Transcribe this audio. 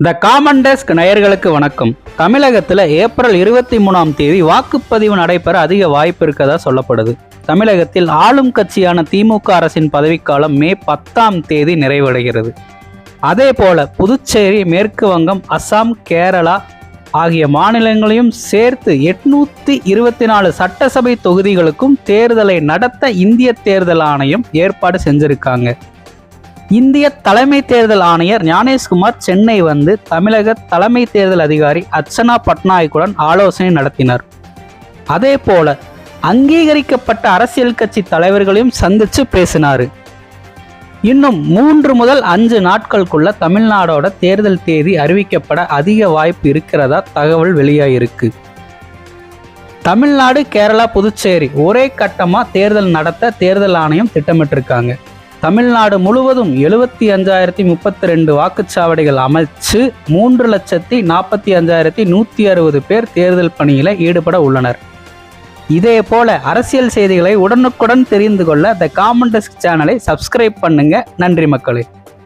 The common desk நேயர்களுக்கு வணக்கம். தமிழகத்தில் ஏப்ரல் 23 வாக்குப்பதிவு நடைபெற அதிக வாய்ப்பு இருக்கதா சொல்லப்படுது. தமிழகத்தில் ஆளும் கட்சியான திமுக அரசின் பதவிக்காலம் மே 10 நிறைவடைகிறது. அதே போல புதுச்சேரி, மேற்கு வங்கம், அசாம், கேரளா ஆகிய மாநிலங்களையும் சேர்த்து 824 சட்டசபை தொகுதிகளுக்கும் தேர்தலை நடத்த இந்திய தேர்தல் ஆணையம் ஏற்பாடு செஞ்சிருக்காங்க. இந்திய தலைமை தேர்தல் ஆணையர் ஞானேஷ்குமார் சென்னை வந்து தமிழக தலைமை தேர்தல் அதிகாரி அர்ச்சனா பட்நாயக்குடன் ஆலோசனை நடத்தினார். அதே போல அங்கீகரிக்கப்பட்ட அரசியல் கட்சி தலைவர்களையும் சந்திச்சு பேசினார். இன்னும் 3 முதல் 5 நாட்களுக்குள்ள தமிழ்நாடோட தேர்தல் தேதி அறிவிக்கப்பட அதிக வாய்ப்பு இருக்கிறதா தகவல் வெளியாயிருக்கு. தமிழ்நாடு, கேரளா, புதுச்சேரி ஒரே கட்டமா தேர்தல் நடத்த தேர்தல் ஆணையம் திட்டமிட்டிருக்காங்க. தமிழ்நாடு முழுவதும் 75,032 வாக்குச்சாவடிகள் அமைச்சு 3,45,160 பேர் தேர்தல் பணியில ஈடுபட உள்ளனர். இதே போல அரசியல் செய்திகளை உடனுக்குடன் தெரிந்து கொள்ள த காமன் டெஸ்க் சேனலை சப்ஸ்கிரைப் பண்ணுங்க. நன்றி மக்களே.